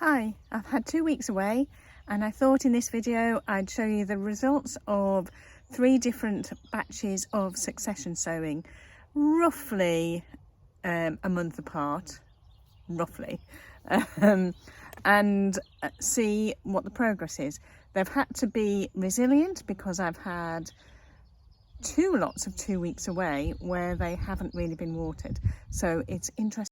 Hi, I've had 2 weeks away and I thought in this video I'd show you the results of 3 different batches of succession sowing, roughly a month apart, roughly, and see what the progress is. They've had to be resilient because I've had 2 lots of 2 weeks away where they haven't really been watered, so it's interesting.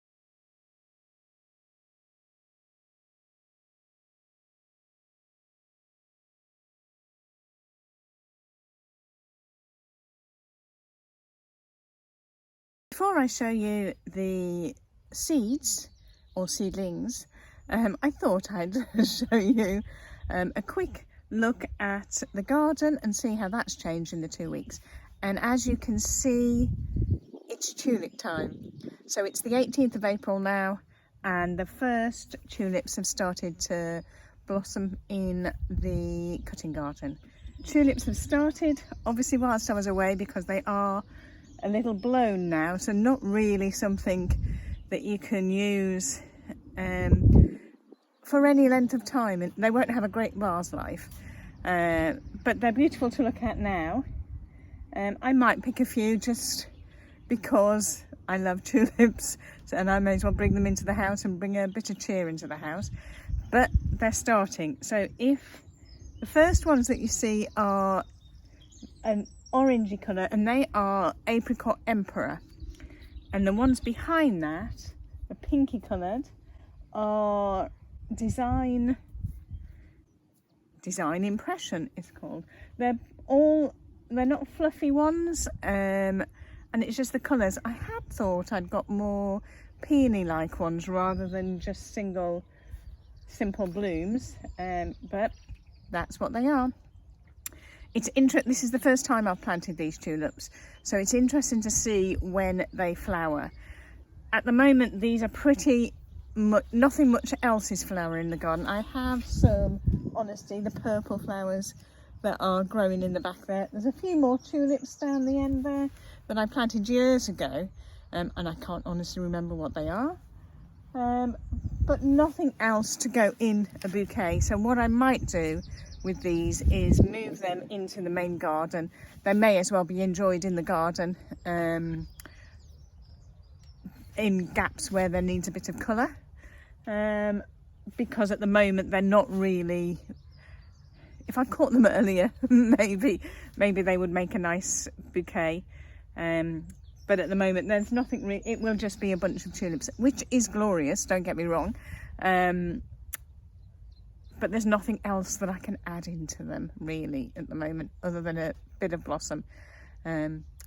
Before I show you the seeds or seedlings, I thought I'd show you a quick look at the garden and see how that's changed in the 2 weeks. And as you can see, it's tulip time. So it's the 18th of April now, and the first tulips have started to blossom in the cutting garden. Tulips have started, obviously whilst I was away, because they are a little blown now, so not really something that you can use for any length of time, and they won't have a great vase life, but they're beautiful to look at now. I might pick a few just because I love tulips, and I may as well bring them into the house and bring a bit of cheer into the house, but they're starting. So if the first ones that you see are an orangey colour, and they are apricot emperor, and the ones behind that, the pinky coloured, are design impression it's called. They're not fluffy ones, and it's just the colours. I had thought I'd got more peony like ones rather than just simple blooms, but that's what they are. It's this is the first time I've planted these tulips, so it's interesting to see when they flower. At the moment, these are pretty much, nothing much else is flowering in the garden. I have some, honestly, the purple flowers that are growing in the back there. There's a few more tulips down the end there that I planted years ago, and I can't honestly remember what they are. But nothing else to go in a bouquet. So what I might do with these is move them into the main garden. They may as well be enjoyed in the garden, in gaps where there needs a bit of colour, because at the moment they're not really. If I caught them earlier, maybe they would make a nice bouquet, but at the moment there's nothing really. It will just be a bunch of tulips, which is glorious, don't get me wrong, but there's nothing else that I can add into them really at the moment other than a bit of blossom.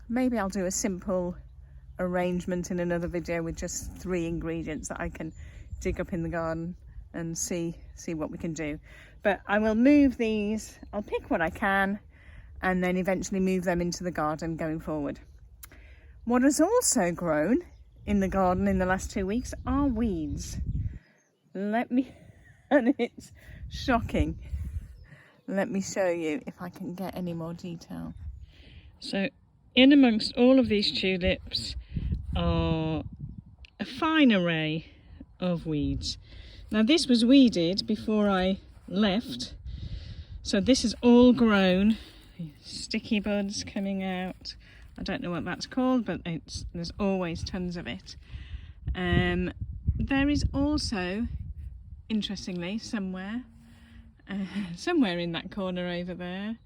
Maybe I'll do a simple arrangement in another video with just 3 ingredients that I can dig up in the garden and see what we can do. But I will move these, I'll pick what I can and then eventually move them into the garden going forward. What has also grown in the garden in the last 2 weeks are weeds. And it's shocking. Let me show you if I can get any more detail. So in amongst all of these tulips are a fine array of weeds. Now this was weeded before I left, so this is all grown, sticky buds coming out. I don't know what that's called, but there's always tons of it. There is also, interestingly, somewhere in that corner over there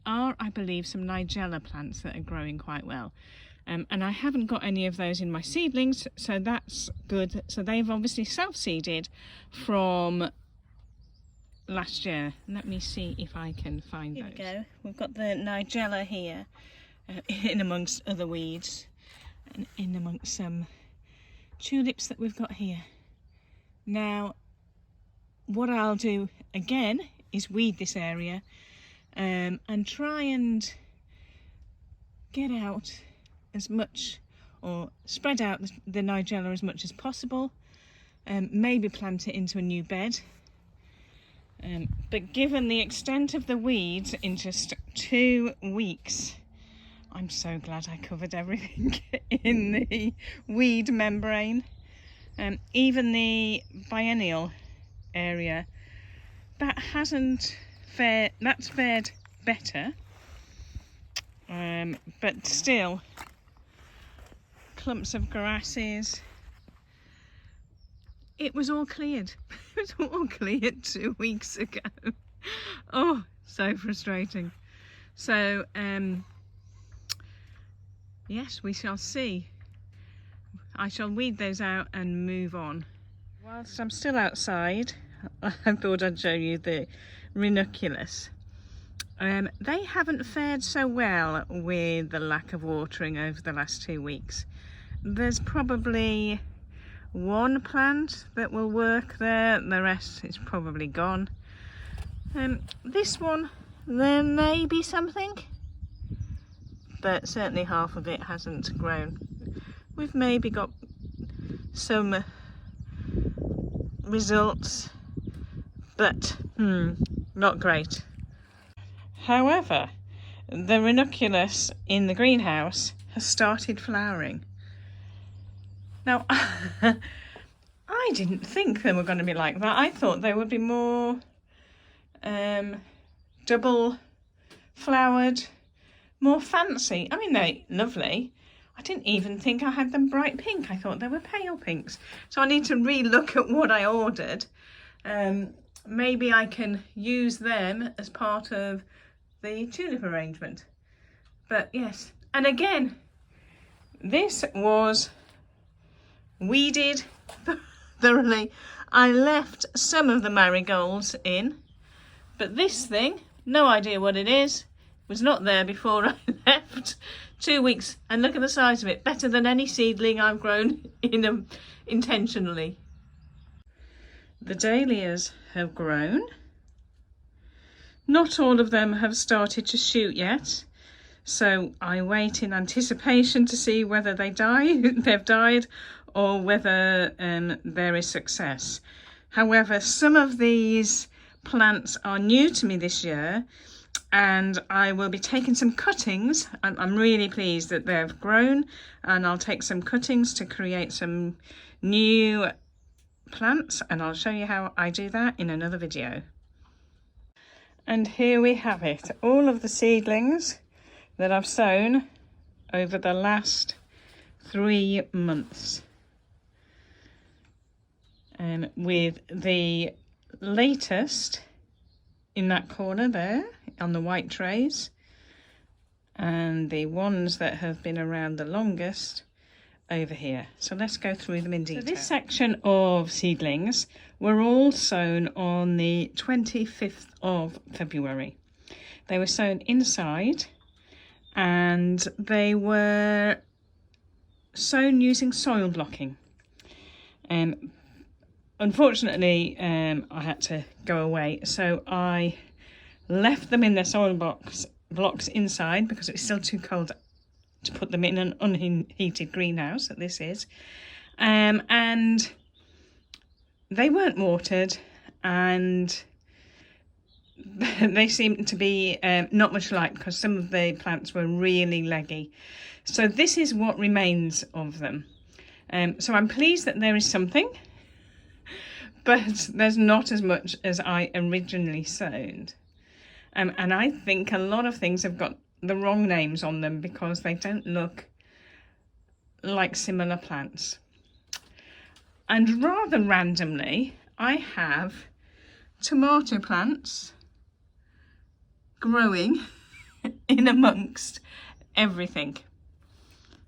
are, I believe, some nigella plants that are growing quite well, and I haven't got any of those in my seedlings, so that's good. So they've obviously self-seeded from last year. Let me see if I can find those. Here we go. We've got the nigella here, in amongst other weeds, and in amongst some tulips that we've got here. Now what I'll do again is weed this area, and try and get out as much, or spread out the nigella as much as possible, maybe plant it into a new bed, but given the extent of the weeds in just 2 weeks, I'm so glad I covered everything in the weed membrane. Even the biennial area, that hasn't fared, that's fared better, but still clumps of grasses. It was all cleared. It was all cleared 2 weeks ago. Oh, so frustrating. So yes, we shall see. I shall weed those out and move on. Whilst I'm still outside, I thought I'd show you the ranunculus. They haven't fared so well with the lack of watering over the last 2 weeks. There's probably one plant that will work there, the rest is probably gone. This one, there may be something, but certainly half of it hasn't grown. We've maybe got some results, but not great. However, the ranunculus in the greenhouse has started flowering. Now, I didn't think they were going to be like that. I thought they would be more double flowered, more fancy. I mean, they're lovely. I didn't even think I had them bright pink. I thought they were pale pinks. So I need to re-look at what I ordered. Maybe I can use them as part of the tulip arrangement. But yes, and again, this was weeded thoroughly. I left some of the marigolds in, but this thing, no idea what it is, was not there before I left. 2 weeks, and look at the size of it, better than any seedling I've grown in intentionally. The dahlias have grown. Not all of them have started to shoot yet, so I wait in anticipation to see whether they've died, or whether there is success. However, some of these plants are new to me this year, and I will be taking some cuttings. I'm really pleased that they've grown, and I'll take some cuttings to create some new plants, and I'll show you how I do that in another video. And here we have it, all of the seedlings that I've sown over the last 3 months. With the latest in that corner there on the white trays, and the ones that have been around the longest over here. So let's go through them in detail. So this section of seedlings were all sown on the 25th of February. They were sown inside, and they were sown using soil blocking. Unfortunately, I had to go away, so I left them in their soil blocks inside because it's still too cold to put them in an unheated greenhouse that this is. And they weren't watered, and they seemed to be not much light because some of the plants were really leggy. So this is what remains of them. So I'm pleased that there is something, but there's not as much as I originally sown. And I think a lot of things have got the wrong names on them because they don't look like similar plants. And rather randomly, I have tomato plants growing in amongst everything.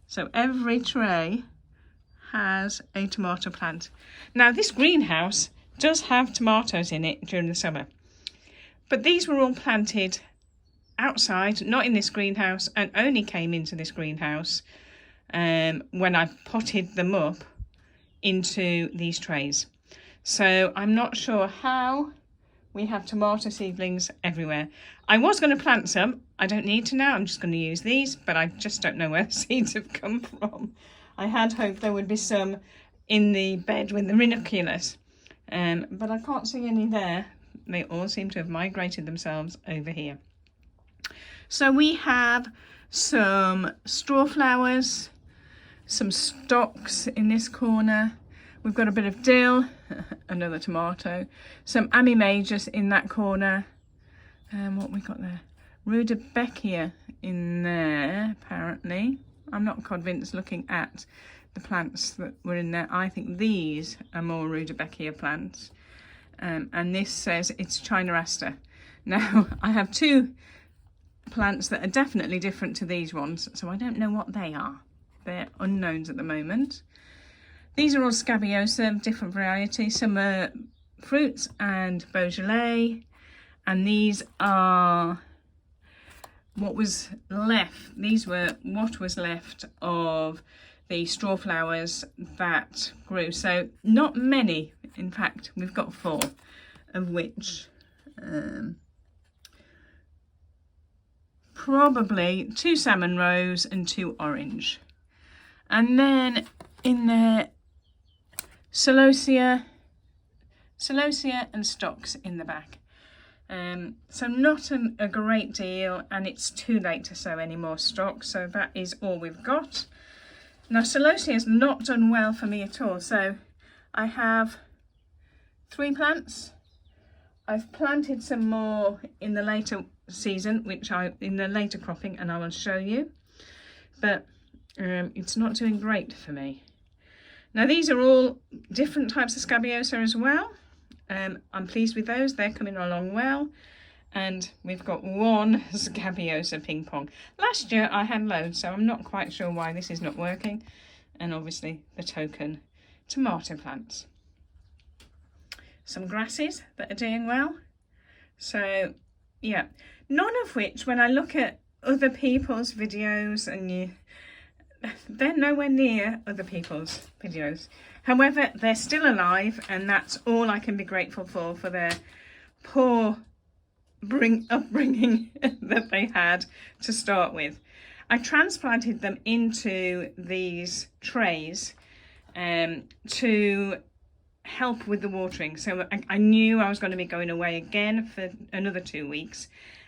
So every tray has a tomato plant. Now this greenhouse does have tomatoes in it during the summer, but these were all planted outside, not in this greenhouse, and only came into this greenhouse when I potted them up into these trays. So I'm not sure how we have tomato seedlings everywhere. I was going to plant some. I don't need to now. I'm just going to use these, but I just don't know where the seeds have come from. I had hoped there would be some in the bed with the ranunculus, but I can't see any there. They all seem to have migrated themselves over here. So we have some straw flowers, some stocks in this corner. We've got a bit of dill, another tomato, some Ami majors in that corner. What we got there? Rudbeckia in there, apparently. I'm not convinced looking at the plants that were in there. I think these are more Rudbeckia plants. And this says it's China Aster. Now, I have two plants that are definitely different to these ones, so I don't know what they are. They're unknowns at the moment. These are all Scabiosa, different varieties. Some are fruits and Beaujolais, and these are what was left. These were what was left of the straw flowers that grew. So not many, in fact, we've got 4, of which probably 2 salmon rose and 2 orange. And then in there, celosia and stocks in the back. So not a great deal, and it's too late to sow any more stocks, so that is all we've got. Now celosia has not done well for me at all, so I have 3 plants. I've planted some more in the later season, in the later cropping, and I will show you, but it's not doing great for me. Now these are all different types of Scabiosa as well. I'm pleased with those, they're coming along well. And we've got 1 Scabiosa ping pong. Last year I had loads, so I'm not quite sure why this is not working. And obviously the token tomato plants. Some grasses that are doing well. So yeah, none of which, when I look at other people's videos, and they're nowhere near other people's videos. However, they're still alive, and that's all I can be grateful for their poor upbringing that they had to start with. I transplanted them into these trays to help with the watering. So I knew I was going to be going away again for another 2 weeks,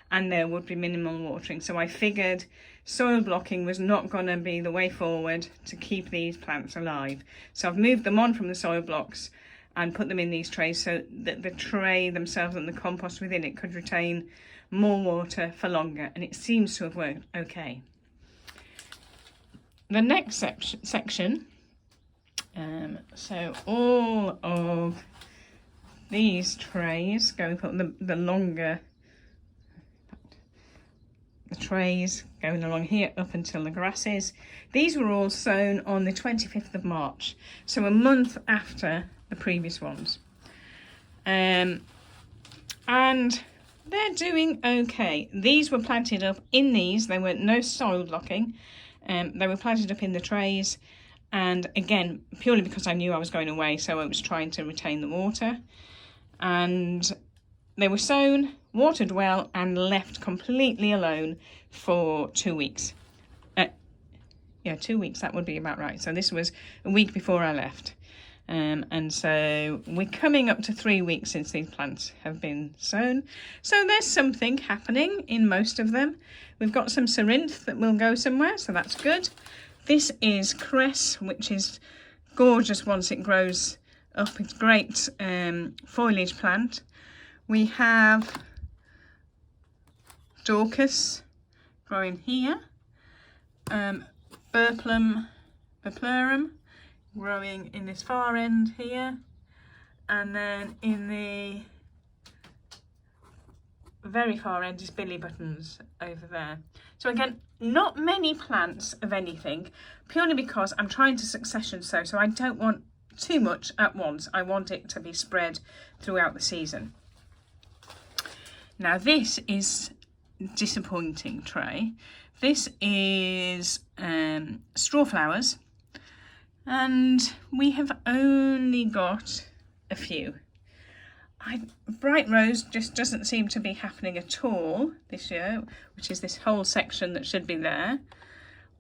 and there would be minimal watering. So I figured soil blocking was not going to be the way forward to keep these plants alive. So I've moved them on from the soil blocks and put them in these trays so that the tray themselves and the compost within it could retain more water for longer, and it seems to have worked okay. The next section, so all of these trays going for the longer, the trays going along here up until the grasses. These were all sown on the 25th of March, so a month after the previous ones. And they're doing okay. These were planted up in these, there were no soil blocking. They were planted up in the trays, and again, purely because I knew I was going away, so I was trying to retain the water. And they were sown, watered well, and left completely alone for 2 weeks. Yeah, 2 weeks, that would be about right. So this was a week before I left. And so we're coming up to 3 weeks since these plants have been sown. So there's something happening in most of them. We've got some Cerinthe that will go somewhere, so that's good. This is cress, which is gorgeous once it grows up. It's great foliage plant. We have Dorcas growing here, Burplum Biplorum growing in this far end here, and then in the very far end is Billy Buttons over there. So again, not many plants of anything, purely because I'm trying to succession sow, so I don't want too much at once. I want it to be spread throughout the season. Now this is disappointing tray. This is straw flowers, and we have only got a few. Bright rose just doesn't seem to be happening at all this year, which is this whole section that should be there.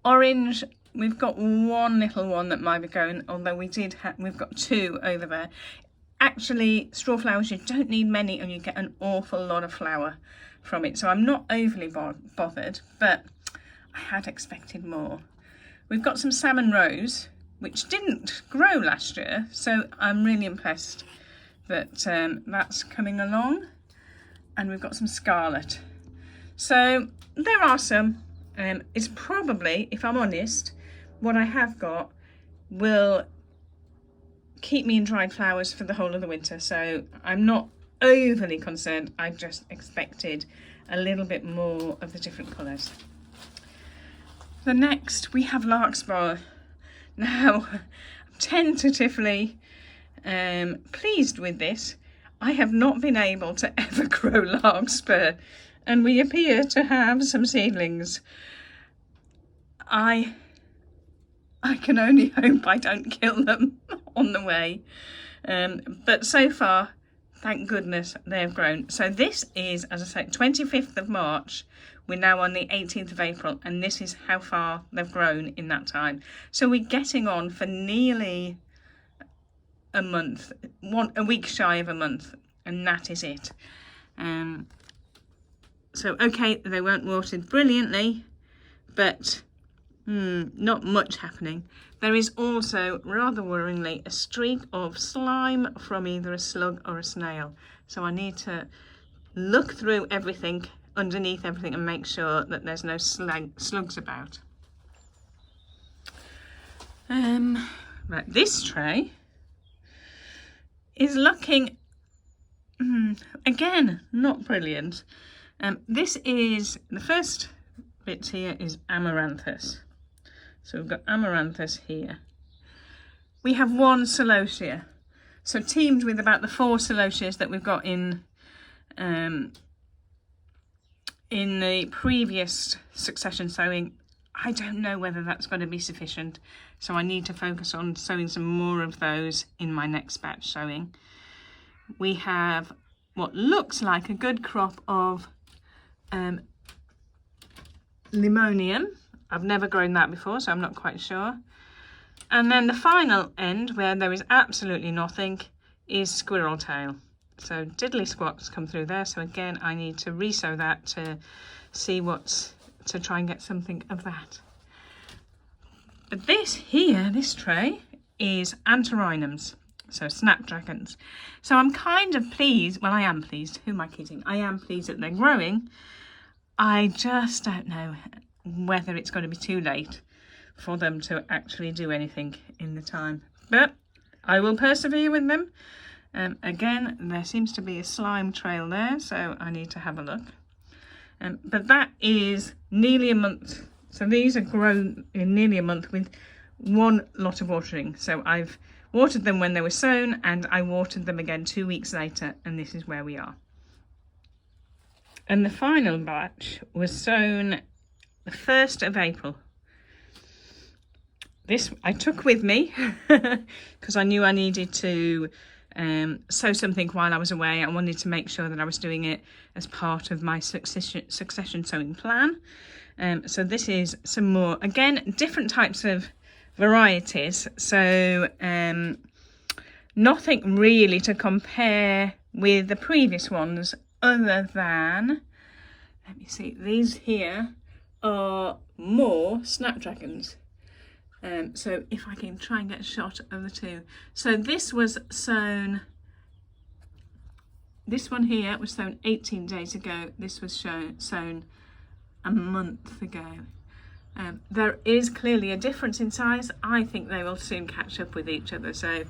Orange, we've got one little one that might be going, although we've got 2 over there. Actually, straw flowers, you don't need many and you get an awful lot of flower from it. So I'm not overly bothered, but I had expected more. We've got some salmon rose, which didn't grow last year. So I'm really impressed that that's coming along. And we've got some scarlet. So there are some. It's probably, if I'm honest, what I have got will keep me in dried flowers for the whole of the winter. So I'm not overly concerned. I just expected a little bit more of the different colours. The next we have larkspur. Now, I'm tentatively pleased with this. I have not been able to ever grow larkspur, and we appear to have some seedlings. I can only hope I don't kill them on the way. But so far, thank goodness, they've grown. So this is, as I say, 25th of March. We're now on the 18th of April, and this is how far they've grown in that time. So we're getting on for nearly a month, a week shy of a month, and that is it. So okay, they weren't watered brilliantly, but not much happening. There is also, rather worryingly, a streak of slime from either a slug or a snail. So I need to look through everything, underneath everything, and make sure that there's no slugs about. Right, this tray is looking, again, not brilliant. This is, the first bit here is amaranthus. So we've got amaranthus here. We have one celosia. So teamed with about the 4 celosias that we've got in the previous succession sowing. I don't know whether that's going to be sufficient. So I need to focus on sowing some more of those in my next batch sowing. We have what looks like a good crop of limonium. I've never grown that before, so I'm not quite sure. And then the final end, where there is absolutely nothing, is squirrel tail. So diddly squats come through there. So again, I need to resow that to see to try and get something of that. But this here, this tray, is antirrhinums. So snapdragons. So I'm kind of pleased. Well, I am pleased. Who am I kidding? I am pleased that they're growing. I just don't know whether it's going to be too late for them to actually do anything in the time. But I will persevere with them. Again, there seems to be a slime trail there, so I need to have a look. But that is nearly a month. So these are grown in nearly a month with one lot of watering. So I've watered them when they were sown, and I watered them again 2 weeks later, and this is where we are. And the final batch was sown the 1st of April. This I took with me because I knew I needed to sow something while I was away. I wanted to make sure that I was doing it as part of my succession sowing plan. So this is some more, again, different types of varieties. So nothing really to compare with the previous ones other than, let me see, these here are more snapdragons. So if I can try and get a shot of the two. So this was sown, this one here was sown 18 days ago. This was sown a month ago. There is clearly a difference in size. I think they will soon catch up with each other. So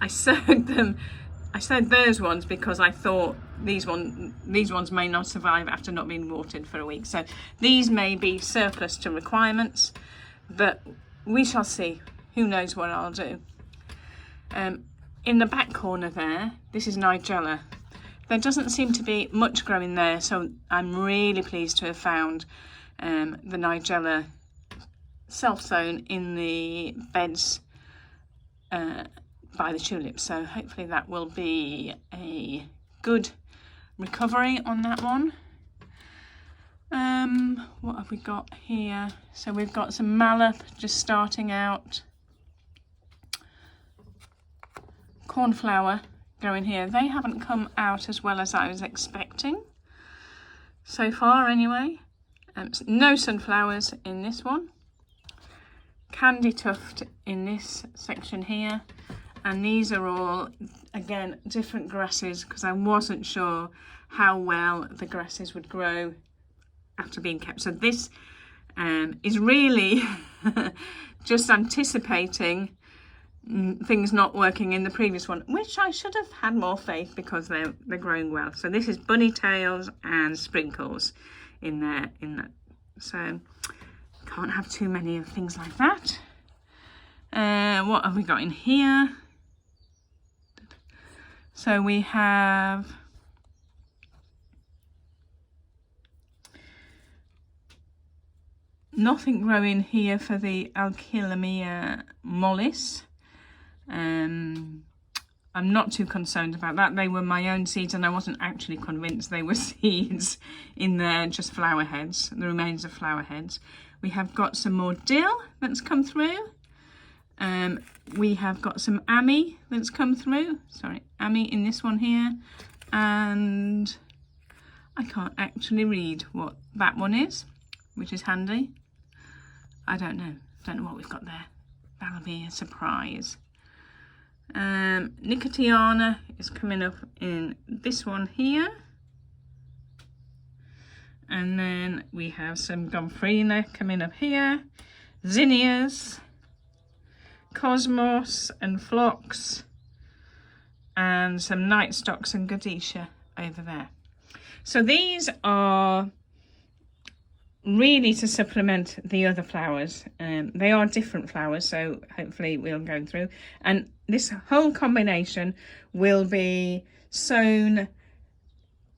I sowed those ones because I thought these ones may not survive after not being watered for a week. So these may be surplus to requirements, but we shall see. Who knows what I'll do. In the back corner there, this is nigella. There doesn't seem to be much growing there, so I'm really pleased to have found the nigella self-sown in the beds by the tulips. So hopefully that will be a good recovery on that one. What have we got here? So we've got some mallow just starting out. Cornflower going here. They haven't come out as well as I was expecting so far anyway. No sunflowers in this one. candy tuft in this section here, and these are all, again, different grasses, because I wasn't sure how well the grasses would grow after being kept. So this is really just anticipating things not working in the previous one, which I should have had more faith, because they're growing well. So this is bunny tails and sprinkles in there, so can't have too many of things like that. What have we got in here? So we have nothing growing here for the Alchilomia mollis. I'm not too concerned about that. They were my own seeds, and I wasn't actually convinced they were seeds in there, just flower heads, the remains of flower heads. We have got some more dill that's come through. We have got some ammi that's come through. Sorry, ammi in this one here. And I can't actually read what that one is, which is handy. I don't know what we've got there. That'll be a surprise. Nicotiana is coming up in this one here. And then we have some Gomphrena coming up here. Zinnias, Cosmos and Phlox, and some Night Stocks and Godetia over there. So these are really to supplement the other flowers. They are different flowers, so hopefully we'll go through. And this whole combination will be sown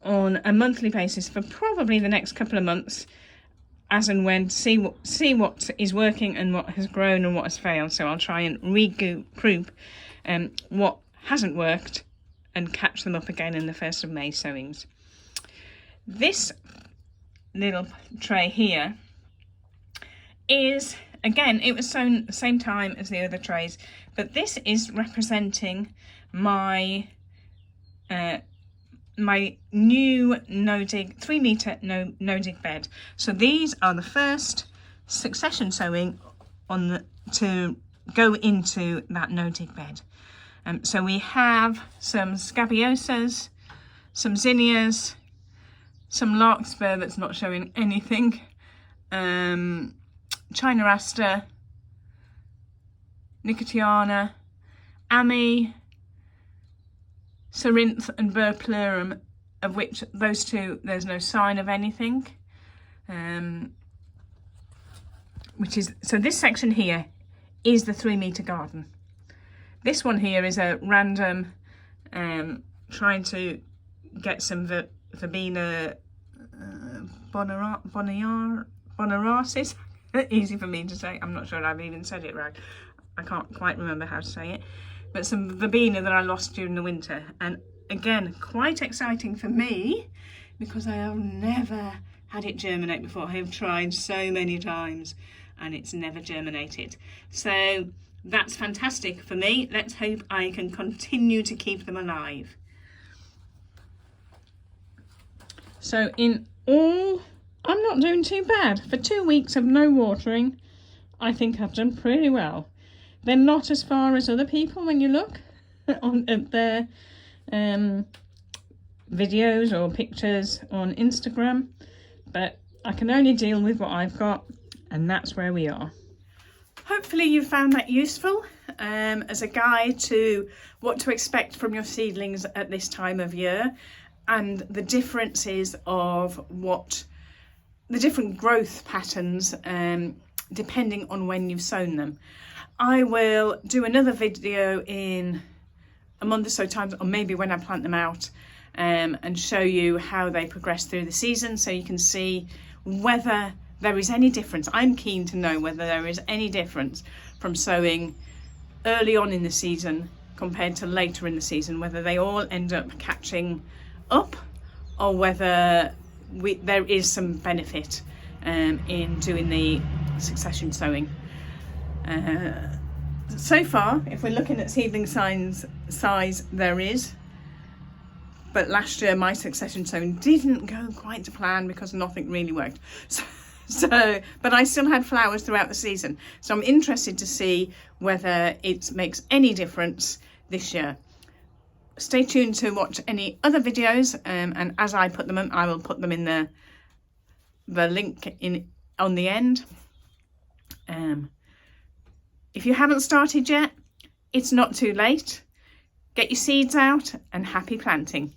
on a monthly basis for probably the next couple of months, as and when, see what is working and what has grown and what has failed. So I'll try and regroup what hasn't worked and catch them up again in the 1st of May sowings. This little tray here is, again, it was sown at the same time as the other trays, but this is representing my my new no-dig 3-meter no-dig bed. So these are the first succession sowing to go into that no-dig bed. So we have some scabiosas, some zinnias, some larkspur that's not showing anything, China aster, Nicotiana, ammi, Cerinthe and Burpleurum, of which those two there's no sign of anything. So this section here is the 3-meter garden. This one here is a random, trying to get some Verbena bonarasis. Easy for me to say. I'm not sure I've even said it right. I can't quite remember how to say it. But some verbena that I lost during the winter. And again, quite exciting for me, because I have never had it germinate before. I have tried so many times and it's never germinated. So that's fantastic for me. Let's hope I can continue to keep them alive. So in all, I'm not doing too bad. For 2 weeks of no watering, I think I've done pretty well. They're not as far as other people when you look at their videos or pictures on Instagram, but I can only deal with what I've got, and that's where we are. Hopefully you found that useful as a guide to what to expect from your seedlings at this time of year, and the differences of the different growth patterns depending on when you've sown them. I will do another video in a month or so time, or maybe when I plant them out, and show you how they progress through the season, so you can see whether there is any difference. I'm keen to know whether there is any difference from sowing early on in the season compared to later in the season, whether they all end up catching up, or whether there is some benefit in doing the succession sowing. So far, if we're looking at seedling size, there is. But last year my succession sowing didn't go quite to plan because nothing really worked. So, but I still had flowers throughout the season. So I'm interested to see whether it makes any difference this year. Stay tuned to watch any other videos, and as I put them in, I will put them in the link in on the end. If you haven't started yet, it's not too late. Get your seeds out and happy planting.